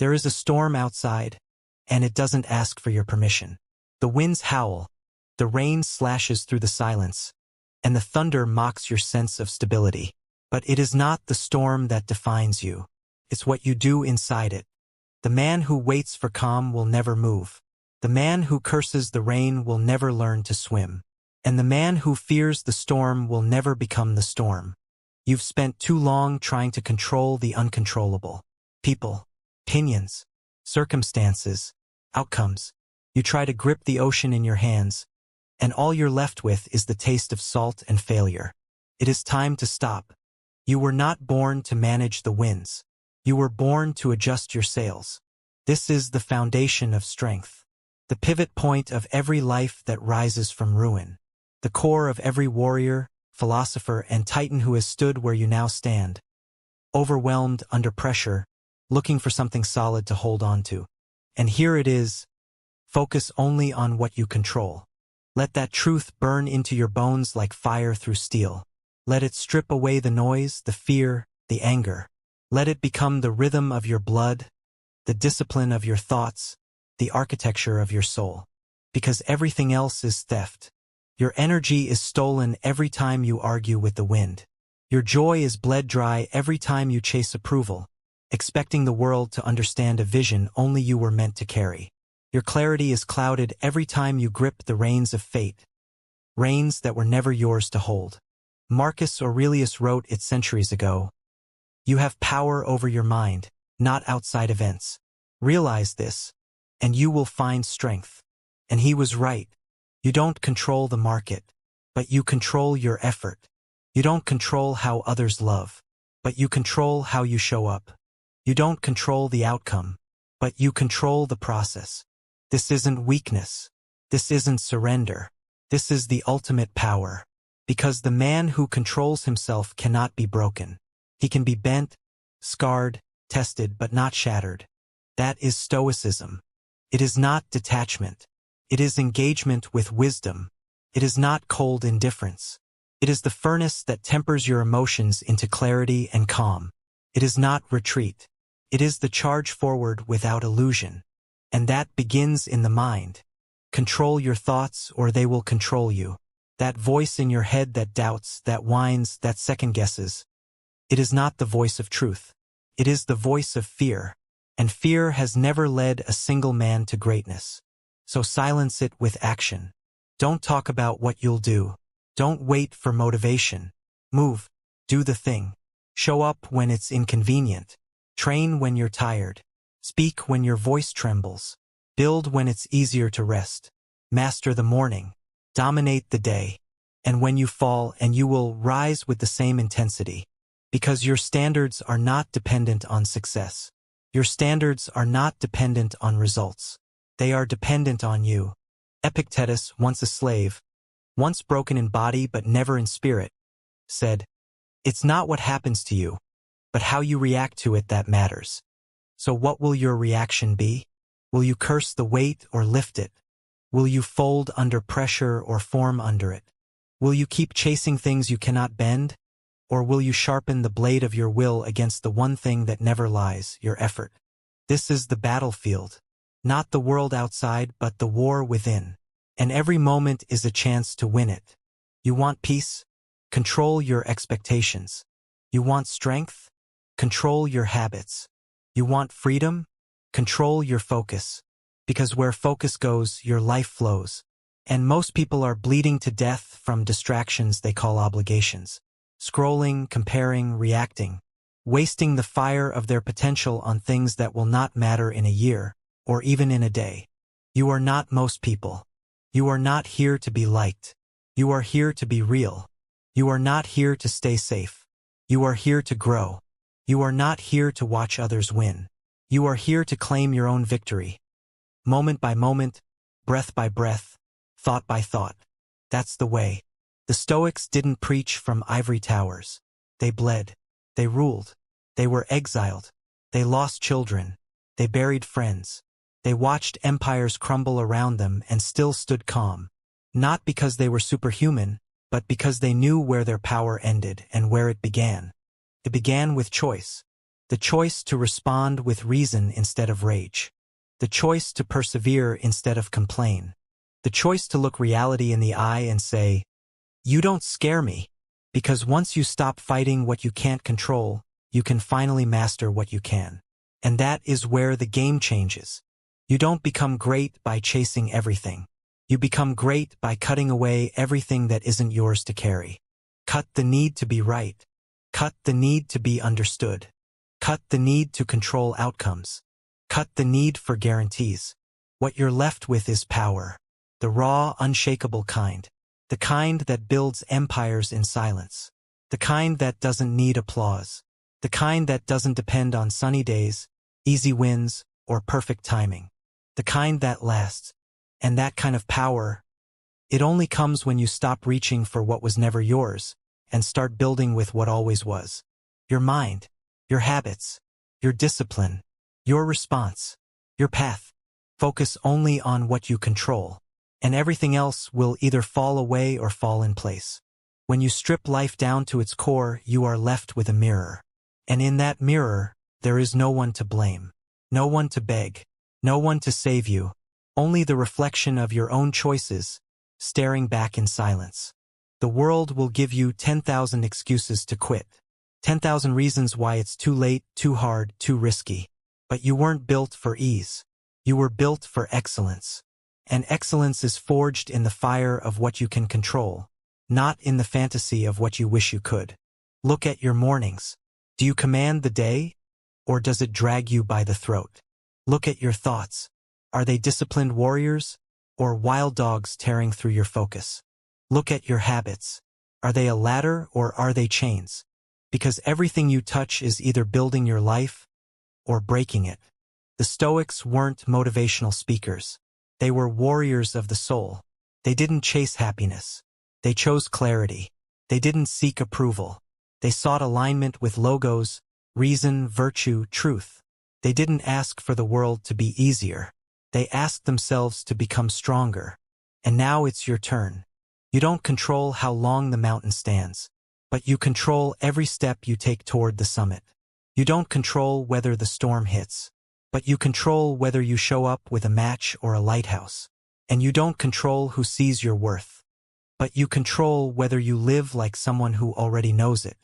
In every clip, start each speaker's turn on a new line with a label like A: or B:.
A: There is a storm outside, and it doesn't ask for your permission. The winds howl, the rain slashes through the silence, and the thunder mocks your sense of stability. But it is not the storm that defines you. It's what you do inside it. The man who waits for calm will never move. The man who curses the rain will never learn to swim. And the man who fears the storm will never become the storm. You've spent too long trying to control the uncontrollable. People, opinions, circumstances, outcomes. You try to grip the ocean in your hands, and all you're left with is the taste of salt and failure. It is time to stop. You were not born to manage the winds. You were born to adjust your sails. This is the foundation of strength, the pivot point of every life that rises from ruin, the core of every warrior, philosopher, and titan who has stood where you now stand, overwhelmed, under pressure, looking for something solid to hold on to. And here it is. Focus only on what you control. Let that truth burn into your bones like fire through steel. Let it strip away the noise, the fear, the anger. Let it become the rhythm of your blood, the discipline of your thoughts, the architecture of your soul. Because everything else is theft. Your energy is stolen every time you argue with the wind. Your joy is bled dry every time you chase approval, expecting the world to understand a vision only you were meant to carry. Your clarity is clouded every time you grip the reins of fate, reins that were never yours to hold. Marcus Aurelius wrote it centuries ago. You have power over your mind, not outside events. Realize this, and you will find strength. And he was right. You don't control the market, but you control your effort. You don't control how others love, but you control how you show up. You don't control the outcome, but you control the process. This isn't weakness. This isn't surrender. This is the ultimate power. Because the man who controls himself cannot be broken. He can be bent, scarred, tested, but not shattered. That is Stoicism. It is not detachment. It is engagement with wisdom. It is not cold indifference. It is the furnace that tempers your emotions into clarity and calm. It is not retreat. It is the charge forward without illusion. And that begins in the mind. Control your thoughts or they will control you. That voice in your head that doubts, that whines, that second guesses. It is not the voice of truth. It is the voice of fear. And fear has never led a single man to greatness. So silence it with action. Don't talk about what you'll do. Don't wait for motivation. Move. Do the thing. Show up when it's inconvenient. Train when you're tired. Speak when your voice trembles. Build when it's easier to rest. Master the morning. Dominate the day. And when you fall, and you will rise with the same intensity. Because your standards are not dependent on success. Your standards are not dependent on results. They are dependent on you. Epictetus, once a slave, once broken in body but never in spirit, said, "It's not what happens to you, but how you react to it that matters." So what will your reaction be? Will you curse the weight or lift it? Will you fold under pressure or form under it? Will you keep chasing things you cannot bend? Or will you sharpen the blade of your will against the one thing that never lies, your effort? This is the battlefield. Not the world outside, but the war within. And every moment is a chance to win it. You want peace? Control your expectations. You want strength? Control your habits. You want freedom? Control your focus. Because where focus goes, your life flows. And most people are bleeding to death from distractions they call obligations. Scrolling, comparing, reacting. Wasting the fire of their potential on things that will not matter in a year, or even in a day. You are not most people. You are not here to be liked. You are here to be real. You are not here to stay safe. You are here to grow. You are not here to watch others win. You are here to claim your own victory. Moment by moment, breath by breath, thought by thought. That's the way. The Stoics didn't preach from ivory towers. They bled. They ruled. They were exiled. They lost children. They buried friends. They watched empires crumble around them and still stood calm. Not because they were superhuman, but because they knew where their power ended and where it began. It began with choice. the choice to respond with reason instead of rage, the choice to persevere instead of complain, the choice to look reality in the eye and say, "You don't scare me," because once you stop fighting what you can't control, you can finally master what you can. And that is where the game changes. You don't become great by chasing everything. You become great by cutting away everything that isn't yours to carry. Cut the need to be right. Cut the need to be understood. Cut the need to control outcomes. Cut the need for guarantees. What you're left with is power. The raw, unshakable kind. The kind that builds empires in silence. The kind that doesn't need applause. The kind that doesn't depend on sunny days, easy wins, or perfect timing. The kind that lasts. And that kind of power, it only comes when you stop reaching for what was never yours and start building with what always was. Your mind, your habits, your discipline, your response, your path. Focus only on what you control, and everything else will either fall away or fall in place. When you strip life down to its core, you are left with a mirror. And in that mirror, there is no one to blame, no one to beg, no one to save you, only the reflection of your own choices, staring back in silence. The world will give you 10,000 excuses to quit, 10,000 reasons why it's too late, too hard, too risky. But you weren't built for ease. You were built for excellence. And excellence is forged in the fire of what you can control, not in the fantasy of what you wish you could. Look at your mornings. Do you command the day, or does it drag you by the throat? Look at your thoughts. Are they disciplined warriors, or wild dogs tearing through your focus? Look at your habits. Are they a ladder, or are they chains? Because everything you touch is either building your life, or breaking it. The Stoics weren't motivational speakers. They were warriors of the soul. They didn't chase happiness. They chose clarity. They didn't seek approval. They sought alignment with logos, reason, virtue, truth. They didn't ask for the world to be easier. They asked themselves to become stronger. And now it's your turn. You don't control how long the mountain stands, but you control every step you take toward the summit. You don't control whether the storm hits, but you control whether you show up with a match or a lighthouse. And you don't control who sees your worth, but you control whether you live like someone who already knows it.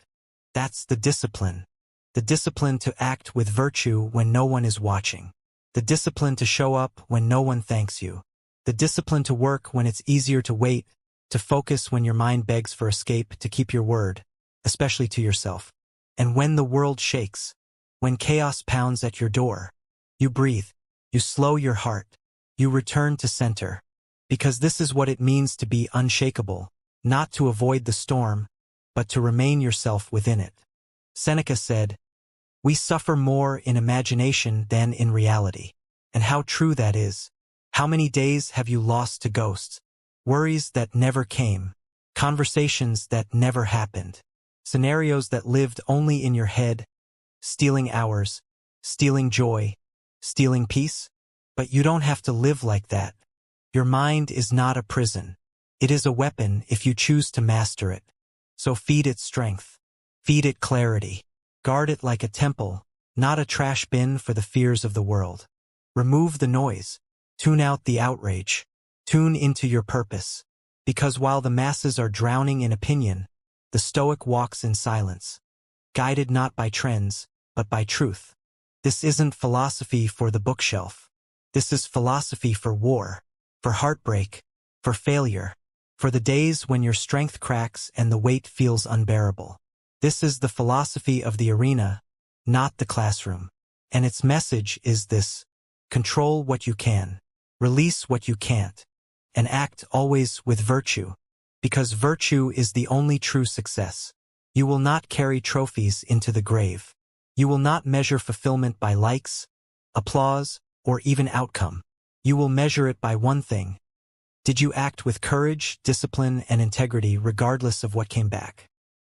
A: That's the discipline. The discipline to act with virtue when no one is watching. The discipline to show up when no one thanks you. The discipline to work when it's easier to wait, to focus when your mind begs for escape, to keep your word, especially to yourself. And when the world shakes, when chaos pounds at your door, you breathe, you slow your heart, you return to center. Because this is what it means to be unshakable, not to avoid the storm, but to remain yourself within it. Seneca said, "We suffer more in imagination than in reality." And how true that is. How many days have you lost to ghosts? Worries that never came, conversations that never happened, scenarios that lived only in your head, stealing hours, stealing joy, stealing peace? But you don't have to live like that. Your mind is not a prison. It is a weapon if you choose to master it. So feed it strength. Feed it clarity. Guard it like a temple, not a trash bin for the fears of the world. Remove the noise. Tune out the outrage. Tune into your purpose. Because while the masses are drowning in opinion, the Stoic walks in silence, guided not by trends, but by truth. This isn't philosophy for the bookshelf. This is philosophy for war, for heartbreak, for failure, for the days when your strength cracks and the weight feels unbearable. This is the philosophy of the arena, not the classroom. And its message is this: control what you can, release what you can't, and act always with virtue, because virtue is the only true success. You will not carry trophies into the grave. You will not measure fulfillment by likes, applause, or even outcome. You will measure it by one thing. Did you act with courage, discipline, and integrity regardless of what came back?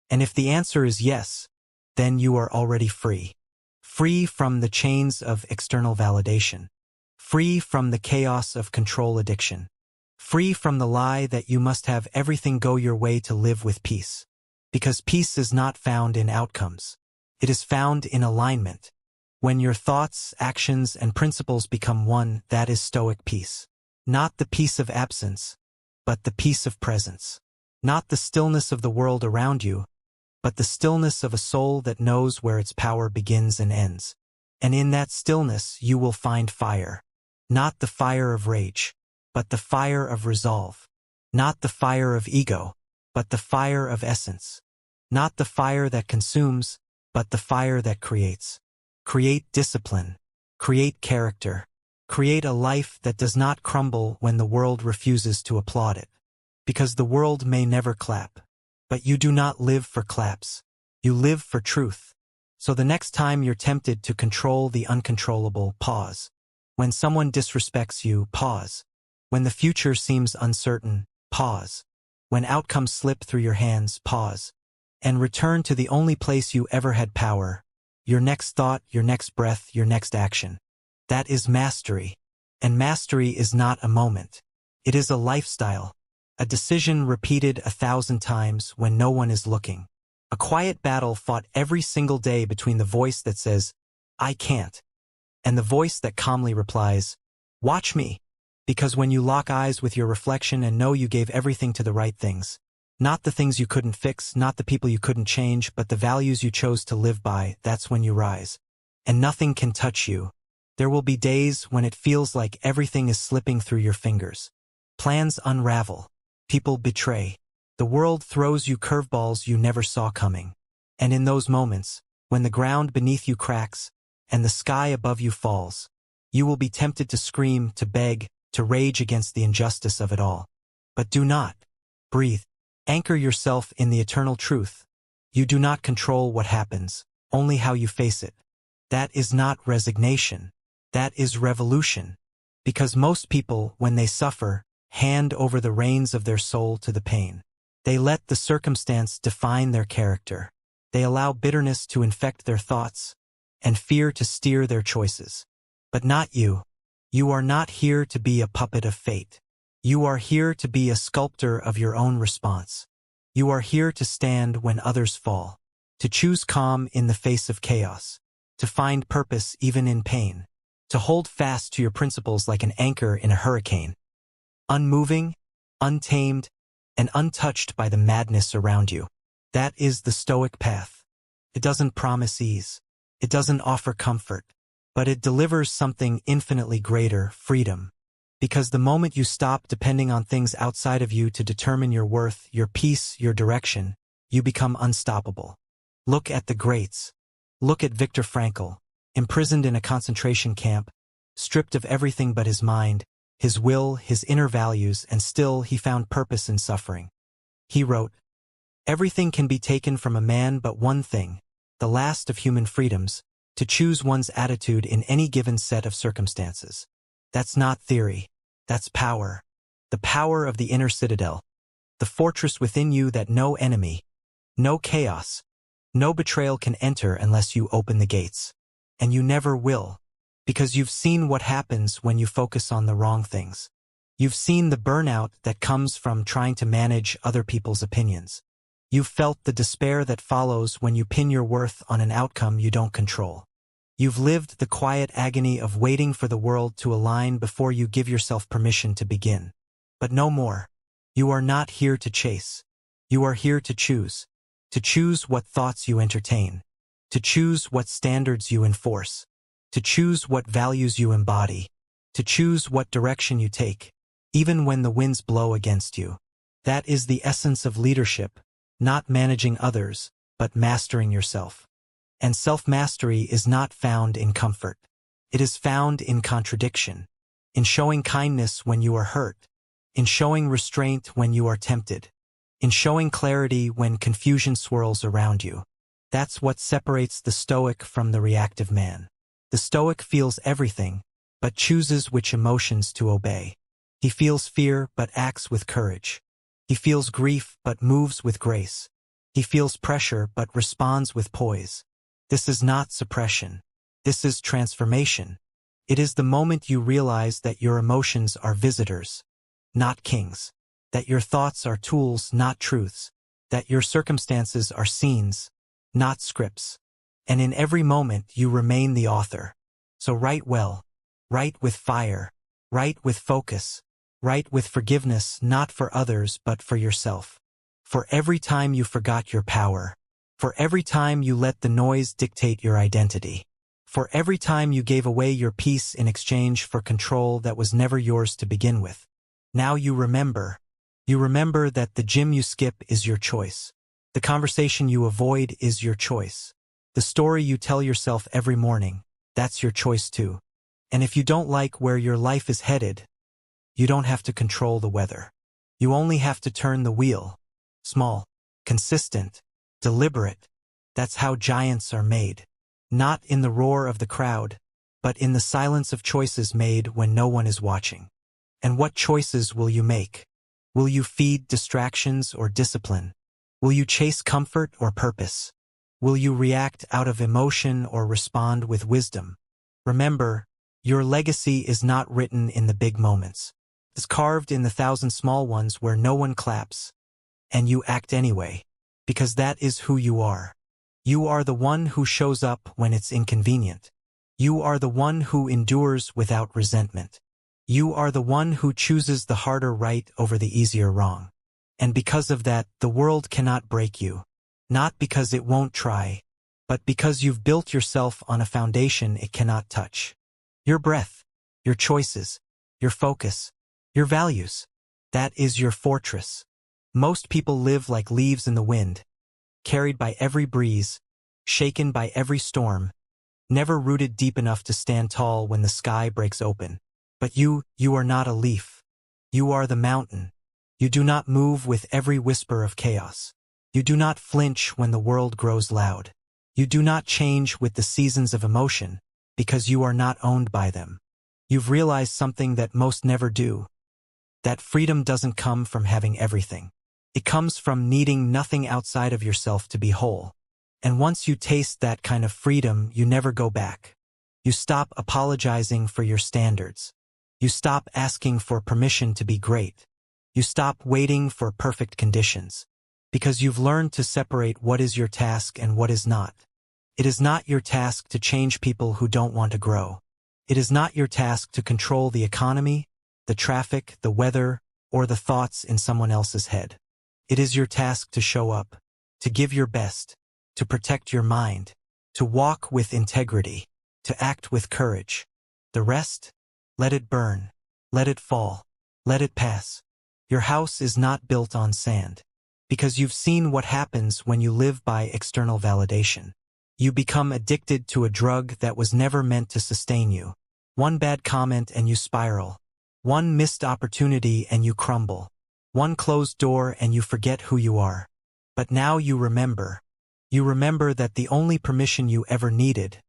A: And if the answer is yes, then you are already free. Free from the chains of external validation. Free from the chaos of control addiction. Free from the lie that you must have everything go your way to live with peace. Because peace is not found in outcomes. It is found in alignment. When your thoughts, actions, and principles become one, that is Stoic peace. Not the peace of absence, but the peace of presence. Not the stillness of the world around you, but the stillness of a soul that knows where its power begins and ends. And in that stillness you will find fire. Not the fire of rage, but the fire of resolve. Not the fire of ego, but the fire of essence. Not the fire that consumes, but the fire that creates. Create discipline. Create character. Create a life that does not crumble when the world refuses to applaud it. Because the world may never clap. But you do not live for claps. You live for truth. So the next time you're tempted to control the uncontrollable, pause. When someone disrespects you, pause. When the future seems uncertain, pause. When outcomes slip through your hands, pause. And return to the only place you ever had power. Your next thought, your next breath, your next action. That is mastery. And mastery is not a moment. It is a lifestyle. A decision repeated 1,000 times when no one is looking. A quiet battle fought every single day between the voice that says, I can't, and the voice that calmly replies, watch me. Because when you lock eyes with your reflection and know you gave everything to the right things, not the things you couldn't fix, not the people you couldn't change, but the values you chose to live by, that's when you rise. And nothing can touch you. There will be days when it feels like everything is slipping through your fingers. Plans unravel. People betray. The world throws you curveballs you never saw coming. And in those moments, when the ground beneath you cracks, and the sky above you falls, you will be tempted to scream, to beg, to rage against the injustice of it all. But do not. Breathe. Anchor yourself in the eternal truth. You do not control what happens, only how you face it. That is not resignation. That is revolution. Because most people, when they suffer, hand over the reins of their soul to the pain. They let the circumstance define their character. They allow bitterness to infect their thoughts, and fear to steer their choices. But not you. You are not here to be a puppet of fate. You are here to be a sculptor of your own response. You are here to stand when others fall, to choose calm in the face of chaos, to find purpose even in pain, to hold fast to your principles like an anchor in a hurricane, unmoving, untamed, and untouched by the madness around you. That is the Stoic path. It doesn't promise ease. It doesn't offer comfort, but it delivers something infinitely greater, freedom. Because the moment you stop depending on things outside of you to determine your worth, your peace, your direction, you become unstoppable. Look at the greats. Look at Viktor Frankl, imprisoned in a concentration camp, stripped of everything but his mind, his will, his inner values, and still he found purpose in suffering. He wrote, "Everything can be taken from a man but one thing, the last of human freedoms, to choose one's attitude in any given set of circumstances." That's not theory. That's power. The power of the inner citadel. The fortress within you that no enemy, no chaos, no betrayal can enter unless you open the gates. And you never will. Because you've seen what happens when you focus on the wrong things. You've seen the burnout that comes from trying to manage other people's opinions. You've felt the despair that follows when you pin your worth on an outcome you don't control. You've lived the quiet agony of waiting for the world to align before you give yourself permission to begin. But no more. You are not here to chase. You are here to choose. To choose what thoughts you entertain. To choose what standards you enforce. To choose what values you embody. To choose what direction you take, even when the winds blow against you. That is the essence of leadership, not managing others, but mastering yourself. And self-mastery is not found in comfort. It is found in contradiction, in showing kindness when you are hurt, in showing restraint when you are tempted, in showing clarity when confusion swirls around you. That's what separates the Stoic from the reactive man. The Stoic feels everything, but chooses which emotions to obey. He feels fear, but acts with courage. He feels grief, but moves with grace. He feels pressure, but responds with poise. This is not suppression. This is transformation. It is the moment you realize that your emotions are visitors, not kings. That your thoughts are tools, not truths. That your circumstances are scenes, not scripts. And in every moment you remain the author. So write well. Write with fire. Write with focus. Write with forgiveness, not for others but for yourself. For every time you forgot your power. For every time you let the noise dictate your identity. For every time you gave away your peace in exchange for control that was never yours to begin with. Now you remember. You remember that the gym you skip is your choice. The conversation you avoid is your choice. The story you tell yourself every morning, that's your choice too. And if you don't like where your life is headed, you don't have to control the weather. You only have to turn the wheel. Small, consistent, deliberate. That's how giants are made. Not in the roar of the crowd, but in the silence of choices made when no one is watching. And what choices will you make? Will you feed distractions or discipline? Will you chase comfort or purpose? Will you react out of emotion or respond with wisdom? Remember, your legacy is not written in the big moments. It's carved in the 1,000 small ones where no one claps. And you act anyway, because that is who you are. You are the one who shows up when it's inconvenient. You are the one who endures without resentment. You are the one who chooses the harder right over the easier wrong. And because of that, the world cannot break you. Not because it won't try, but because you've built yourself on a foundation it cannot touch. Your breath, your choices, your focus, your values. That is your fortress. Most people live like leaves in the wind, carried by every breeze, shaken by every storm, never rooted deep enough to stand tall when the sky breaks open. But you are not a leaf. You are the mountain. You do not move with every whisper of chaos. You do not flinch when the world grows loud. You do not change with the seasons of emotion, because you are not owned by them. You've realized something that most never do. That freedom doesn't come from having everything. It comes from needing nothing outside of yourself to be whole. And once you taste that kind of freedom, you never go back. You stop apologizing for your standards. You stop asking for permission to be great. You stop waiting for perfect conditions. Because you've learned to separate what is your task and what is not. It is not your task to change people who don't want to grow. It is not your task to control the economy, the traffic, the weather, or the thoughts in someone else's head. It is your task to show up, to give your best, to protect your mind, to walk with integrity, to act with courage. The rest? Let it burn. Let it fall. Let it pass. Your house is not built on sand. Because you've seen what happens when you live by external validation. You become addicted to a drug that was never meant to sustain you. One bad comment and you spiral. One missed opportunity and you crumble. One closed door and you forget who you are. But now you remember. You remember that the only permission you ever needed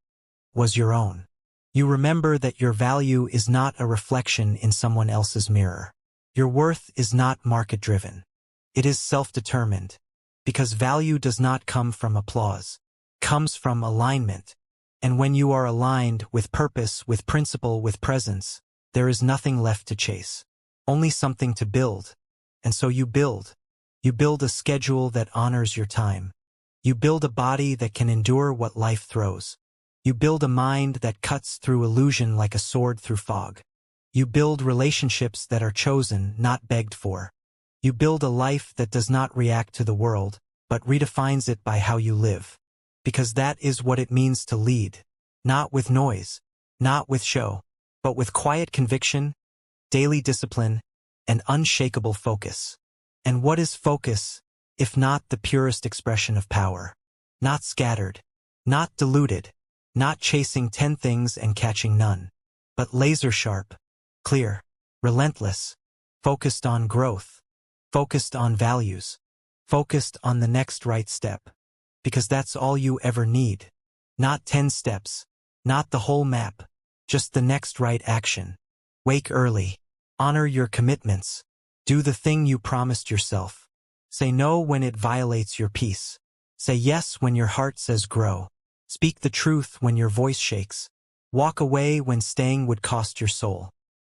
A: was your own. You remember that your value is not a reflection in someone else's mirror. Your worth is not market-driven. It is self-determined. Because value does not come from applause. It comes from alignment. And when you are aligned with purpose, with principle, with presence, there is nothing left to chase. Only something to build. And so you build. You build a schedule that honors your time. You build a body that can endure what life throws. You build a mind that cuts through illusion like a sword through fog. You build relationships that are chosen, not begged for. You build a life that does not react to the world, but redefines it by how you live. Because that is what it means to lead. Not with noise, not with show, but with quiet conviction, daily discipline, and unshakable focus. And what is focus, if not the purest expression of power? Not scattered, not diluted, not chasing 10 things and catching none, but laser-sharp, clear, relentless, focused on growth, focused on values, focused on the next right step. Because that's all you ever need. Not 10 steps, not the whole map, just the next right action. Wake early. Honor your commitments. Do the thing you promised yourself. Say no when it violates your peace. Say yes when your heart says grow. Speak the truth when your voice shakes. Walk away when staying would cost your soul.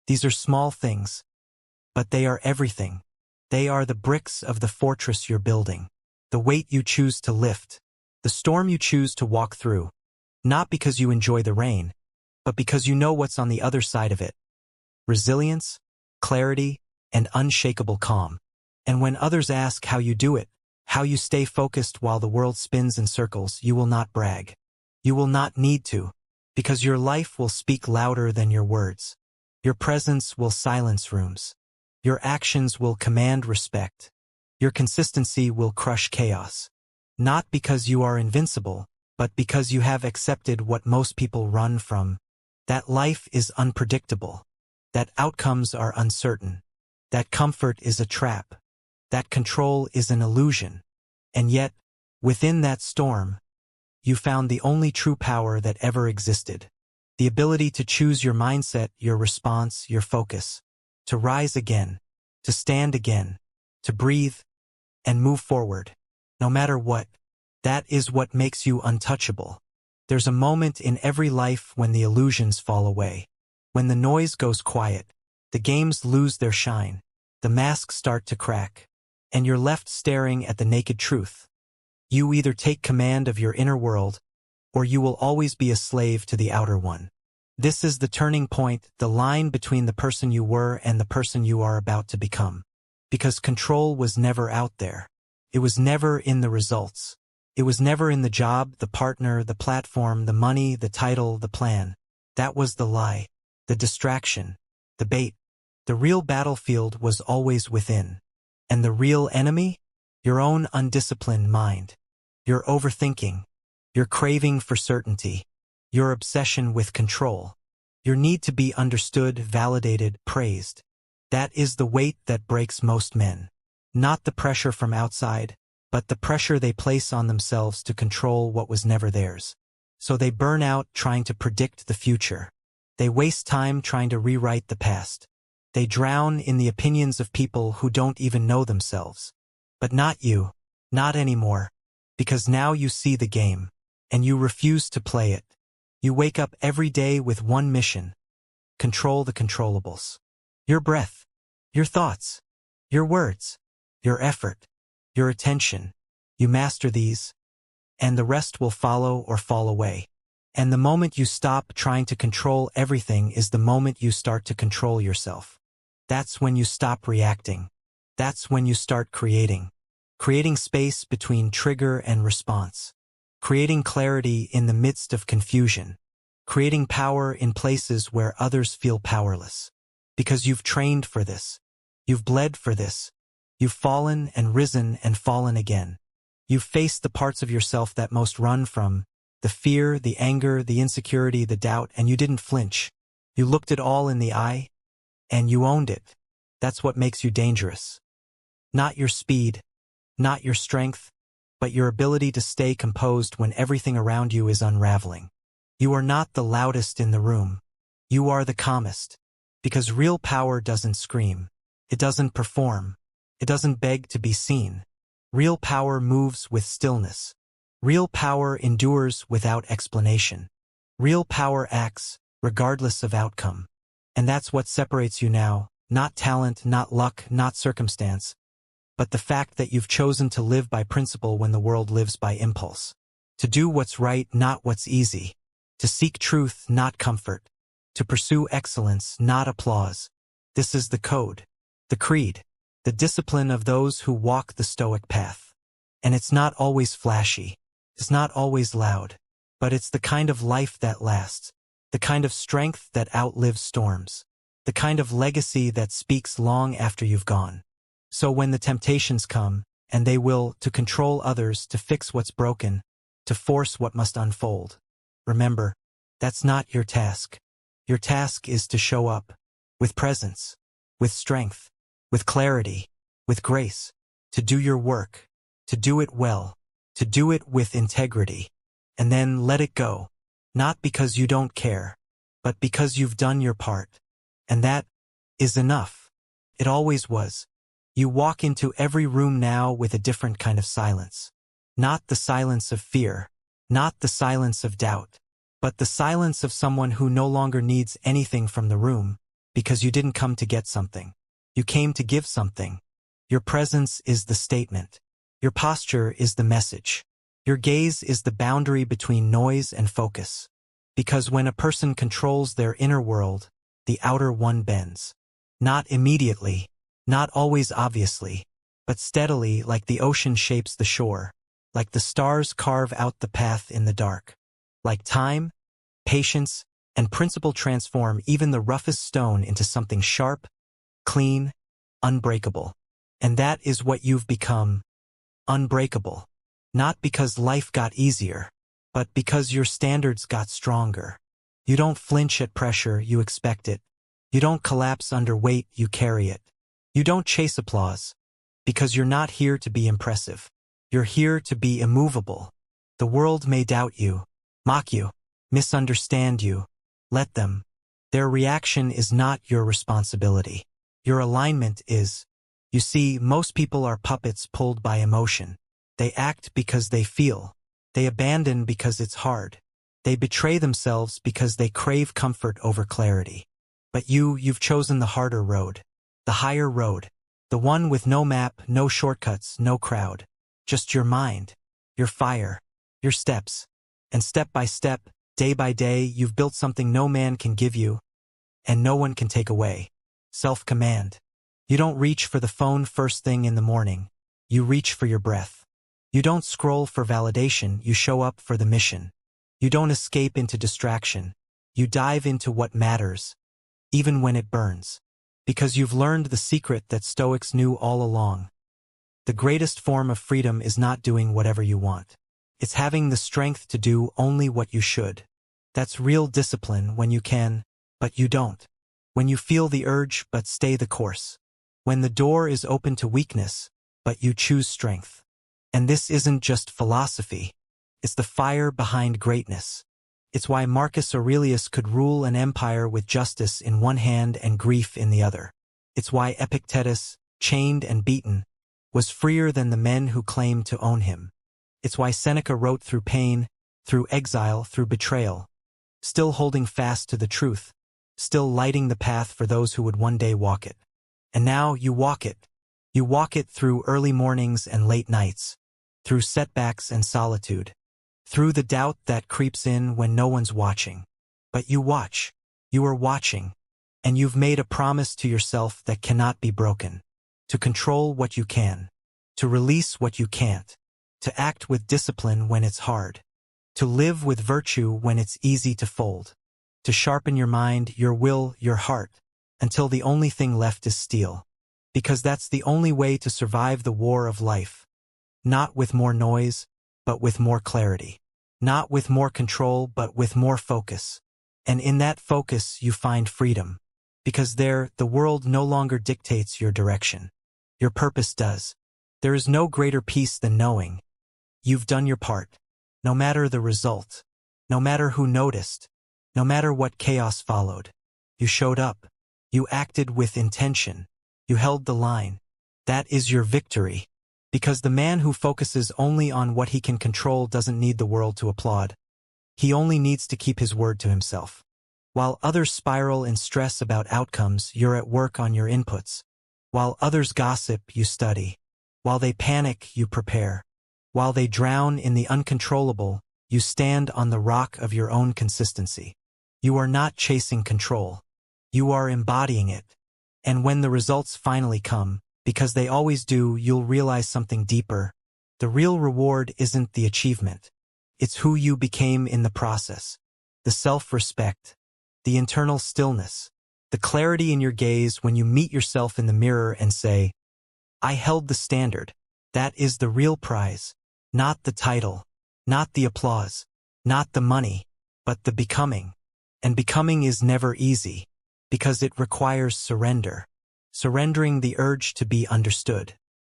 A: These are small things, but they are everything. They are the bricks of the fortress you're building. The weight you choose to lift. The storm you choose to walk through, not because you enjoy the rain, but because you know what's on the other side of it. Resilience, clarity, and unshakable calm. And when others ask how you do it, how you stay focused while the world spins in circles, you will not brag. You will not need to, because your life will speak louder than your words. Your presence will silence rooms. Your actions will command respect. Your consistency will crush chaos. Not because you are invincible, but because you have accepted what most people run from. That life is unpredictable. That outcomes are uncertain. That comfort is a trap. That control is an illusion. And yet, within that storm, you found the only true power that ever existed. The ability to choose your mindset, your response, your focus. To rise again. To stand again. To breathe. And move forward. No matter what. That is what makes you untouchable. There's a moment in every life when the illusions fall away. When the noise goes quiet. The games lose their shine. The masks start to crack. And you're left staring at the naked truth. You either take command of your inner world, or you will always be a slave to the outer one. This is the turning point, the line between the person you were and the person you are about to become. Because control was never out there. It was never in the results. It was never in the job, the partner, the platform, the money, the title, the plan. That was the lie, the distraction, the bait. The real battlefield was always within. And the real enemy? Your own undisciplined mind. Your overthinking. Your craving for certainty. Your obsession with control. Your need to be understood, validated, praised. That is the weight that breaks most men. Not the pressure from outside, but the pressure they place on themselves to control what was never theirs. So they burn out trying to predict the future. They waste time trying to rewrite the past. They drown in the opinions of people who don't even know themselves. But not you. Not anymore. Because now you see the game. And you refuse to play it. You wake up every day with one mission. Control the controllables. Your breath. Your thoughts. Your words. Your effort. Your attention. You master these. And the rest will follow or fall away. And the moment you stop trying to control everything is the moment you start to control yourself. That's when you stop reacting. That's when you start creating. Creating space between trigger and response. Creating clarity in the midst of confusion. Creating power in places where others feel powerless. Because you've trained for this. You've bled for this. You've fallen and risen and fallen again. You've faced the parts of yourself that most run from. The fear, the anger, the insecurity, the doubt, and you didn't flinch. You looked it all in the eye. And you owned it. That's what makes you dangerous. Not your speed, not your strength, but your ability to stay composed when everything around you is unraveling. You are not the loudest in the room. You are the calmest. Because real power doesn't scream. It doesn't perform. It doesn't beg to be seen. Real power moves with stillness. Real power endures without explanation. Real power acts, regardless of outcome. And that's what separates you now, not talent, not luck, not circumstance, but the fact that you've chosen to live by principle when the world lives by impulse. To do what's right, not what's easy. To seek truth, not comfort. To pursue excellence, not applause. This is the code, the creed, the discipline of those who walk the Stoic path. And it's not always flashy. It's not always loud. But it's the kind of life that lasts. The kind of strength that outlives storms. The kind of legacy that speaks long after you've gone. So when the temptations come, and they will, to control others, to fix what's broken, to force what must unfold, remember, that's not your task. Your task is to show up, with presence, with strength, with clarity, with grace, to do your work, to do it well, to do it with integrity, and then let it go. Not because you don't care, but because you've done your part. And that is enough. It always was. You walk into every room now with a different kind of silence. Not the silence of fear, not the silence of doubt, but the silence of someone who no longer needs anything from the room, because you didn't come to get something. You came to give something. Your presence is the statement. Your posture is the message. Your gaze is the boundary between noise and focus. Because when a person controls their inner world, the outer one bends. Not immediately, not always obviously, but steadily, like the ocean shapes the shore, like the stars carve out the path in the dark. Like time, patience, and principle transform even the roughest stone into something sharp, clean, unbreakable. And that is what you've become. Unbreakable. Not because life got easier, but because your standards got stronger. You don't flinch at pressure, you expect it. You don't collapse under weight, you carry it. You don't chase applause, because you're not here to be impressive. You're here to be immovable. The world may doubt you, mock you, misunderstand you. Let them. Their reaction is not your responsibility. Your alignment is. You see, most people are puppets pulled by emotion. They act because they feel. They abandon because it's hard. They betray themselves because they crave comfort over clarity. But you've chosen the harder road. The higher road. The one with no map, no shortcuts, no crowd. Just your mind, your fire, your steps. And step by step, day by day, you've built something no man can give you, and no one can take away. Self-command. You don't reach for the phone first thing in the morning. You reach for your breath. You don't scroll for validation, you show up for the mission. You don't escape into distraction. You dive into what matters, even when it burns. Because you've learned the secret that Stoics knew all along. The greatest form of freedom is not doing whatever you want. It's having the strength to do only what you should. That's real discipline, when you can, but you don't. When you feel the urge but stay the course. When the door is open to weakness, but you choose strength. And this isn't just philosophy. It's the fire behind greatness. It's why Marcus Aurelius could rule an empire with justice in one hand and grief in the other. It's why Epictetus, chained and beaten, was freer than the men who claimed to own him. It's why Seneca wrote through pain, through exile, through betrayal, still holding fast to the truth, still lighting the path for those who would one day walk it. And now you walk it. You walk it through early mornings and late nights, through setbacks and solitude, through the doubt that creeps in when no one's watching. But you watch. You are watching. And you've made a promise to yourself that cannot be broken. To control what you can. To release what you can't. To act with discipline when it's hard. To live with virtue when it's easy to fold. To sharpen your mind, your will, your heart, until the only thing left is steel. Because that's the only way to survive the war of life. Not with more noise, but with more clarity. Not with more control, but with more focus. And in that focus you find freedom. Because there, the world no longer dictates your direction. Your purpose does. There is no greater peace than knowing you've done your part. No matter the result. No matter who noticed. No matter what chaos followed. You showed up. You acted with intention. You held the line. That is your victory. Because the man who focuses only on what he can control doesn't need the world to applaud. He only needs to keep his word to himself. While others spiral in stress about outcomes, you're at work on your inputs. While others gossip, you study. While they panic, you prepare. While they drown in the uncontrollable, you stand on the rock of your own consistency. You are not chasing control. You are embodying it. And when the results finally come, because they always do, you'll realize something deeper. The real reward isn't the achievement. It's who you became in the process. The self-respect. The internal stillness. The clarity in your gaze when you meet yourself in the mirror and say, I held the standard. That is the real prize. Not the title. Not the applause. Not the money. But the becoming. And becoming is never easy. Because it requires surrender. Surrendering the urge to be understood.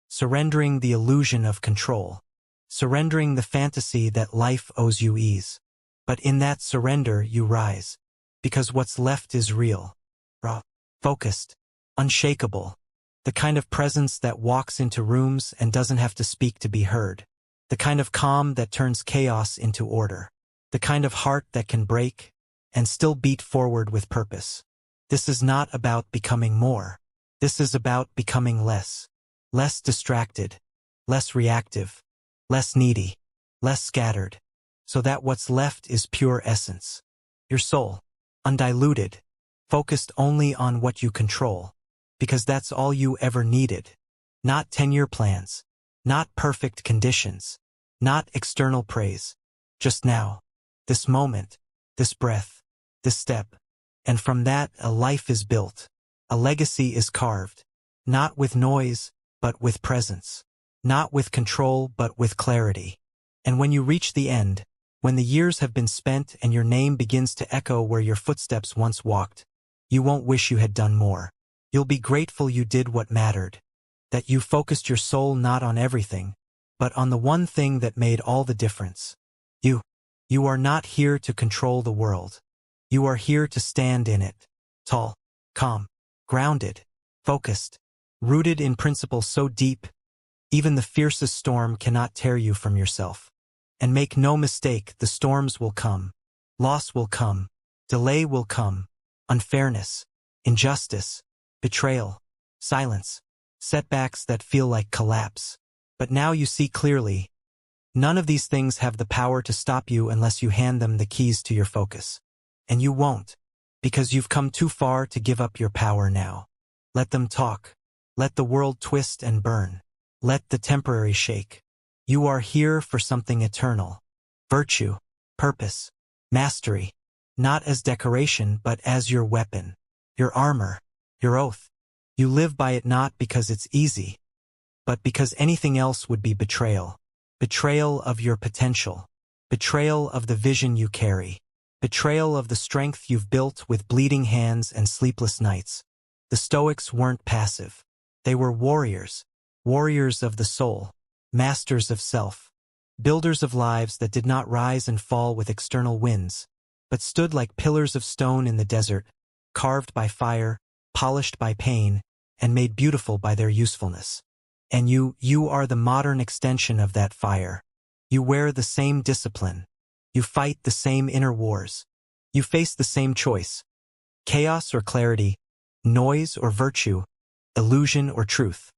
A: Surrendering the illusion of control. Surrendering the fantasy that life owes you ease. But in that surrender you rise. Because what's left is real. Raw. Focused. Unshakable. The kind of presence that walks into rooms and doesn't have to speak to be heard. The kind of calm that turns chaos into order. The kind of heart that can break and still beat forward with purpose. This is not about becoming more. This is about becoming less. Less distracted. Less reactive. Less needy. less scattered, so that what's left is pure essence. Your soul, undiluted, focused only on what you control, because that's all you ever needed. Not 10-year plans, not perfect conditions, not external praise. Just now, this moment, this breath, this step. And from that, a life is built. A legacy is carved. Not with noise, but with presence. Not with control, but with clarity. And when you reach the end, when the years have been spent and your name begins to echo where your footsteps once walked, you won't wish you had done more. You'll be grateful you did what mattered. That you focused your soul not on everything, but on the one thing that made all the difference. You are not here to control the world. You are here to stand in it. Tall, calm, grounded, focused, rooted in principles so deep, even the fiercest storm cannot tear you from yourself. And make no mistake, the storms will come. Loss will come. Delay will come. Unfairness, injustice, betrayal, silence, setbacks that feel like collapse. But now you see clearly. None of these things have the power to stop you unless you hand them the keys to your focus. And you won't, because you've come too far to give up your power now. Let them talk. Let the world twist and burn. Let the temporary shake. You are here for something eternal. Virtue, purpose, mastery. Not as decoration, but as your weapon. Your armor, your oath. You live by it not because it's easy, but because anything else would be betrayal. Betrayal of your potential. Betrayal of the vision you carry. Betrayal of the strength you've built with bleeding hands and sleepless nights. The Stoics weren't passive. They were warriors. Warriors of the soul. Masters of self. Builders of lives that did not rise and fall with external winds, but stood like pillars of stone in the desert, carved by fire, polished by pain, and made beautiful by their usefulness. And you are the modern extension of that fire. You wear the same discipline. You fight the same inner wars. You face the same choice. Chaos or clarity, noise or virtue, illusion or truth.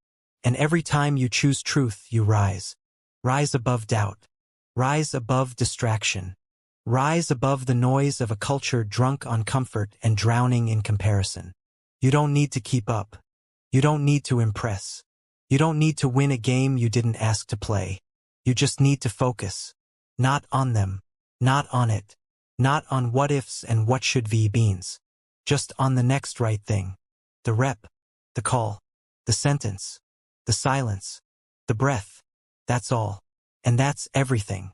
A: And every time you choose truth, you rise. Rise above doubt. Rise above distraction. Rise above the noise of a culture drunk on comfort and drowning in comparison. You don't need to keep up. You don't need to impress. You don't need to win a game you didn't ask to play. You just need to focus. Not on them. Not on it. Not on what ifs and what should be beans. Just on the next right thing. The rep. The call. The sentence. The silence. The breath. That's all. And that's everything.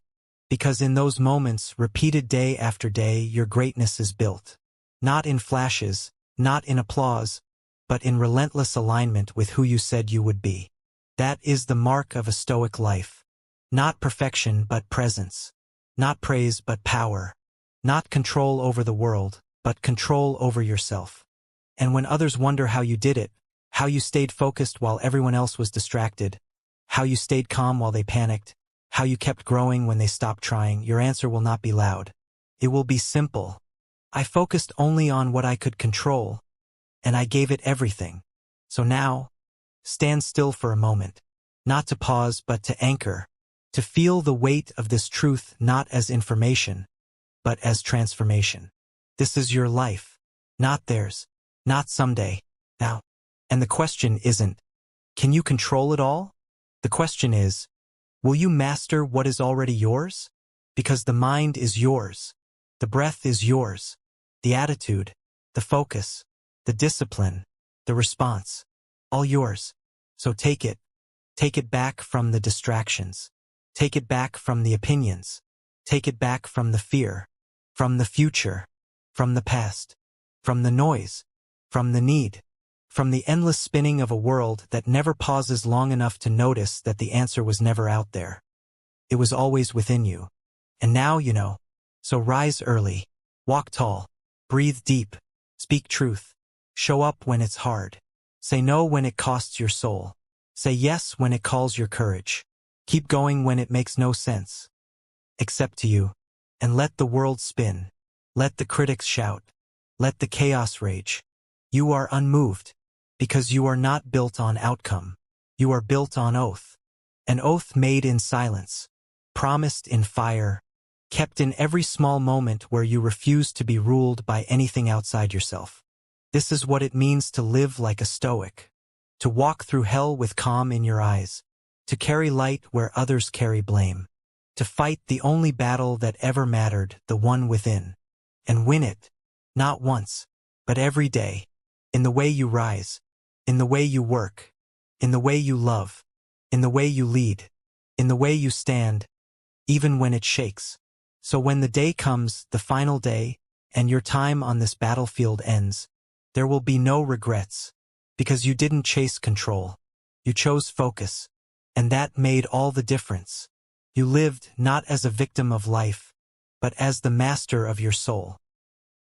A: Because in those moments, repeated day after day, your greatness is built. Not in flashes, not in applause, but in relentless alignment with who you said you would be. That is the mark of a Stoic life. Not perfection, but presence. Not praise, but power. Not control over the world, but control over yourself. And when others wonder how you did it, how you stayed focused while everyone else was distracted, how you stayed calm while they panicked, how you kept growing when they stopped trying, your answer will not be loud. It will be simple. I focused only on what I could control, and I gave it everything. So now, stand still for a moment, not to pause but to anchor, to feel the weight of this truth not as information, but as transformation. This is your life, not theirs, not someday, now. And the question isn't, can you control it all? The question is, will you master what is already yours? Because the mind is yours, the breath is yours, the attitude, the focus, the discipline, the response, all yours. So take it back from the distractions, take it back from the opinions, take it back from the fear, from the future, from the past, from the noise, from the need, from the endless spinning of a world that never pauses long enough to notice that the answer was never out there. It was always within you. And now you know. So rise early, walk tall, breathe deep, speak truth, show up when it's hard, say no when it costs your soul, say yes when it calls your courage, keep going when it makes no sense, except to you, and let the world spin, let the critics shout, let the chaos rage. You are unmoved, because you are not built on outcome, you are built on oath, an oath made in silence, promised in fire, kept in every small moment where you refuse to be ruled by anything outside yourself. This is what it means to live like a Stoic, to walk through hell with calm in your eyes, to carry light where others carry blame, to fight the only battle that ever mattered, the one within, and win it, not once, but every day, in the way you rise, in the way you work, in the way you love, in the way you lead, in the way you stand, even when it shakes. So when the day comes, the final day, and your time on this battlefield ends, there will be no regrets, because you didn't chase control. You chose focus, and that made all the difference. You lived not as a victim of life, but as the master of your soul.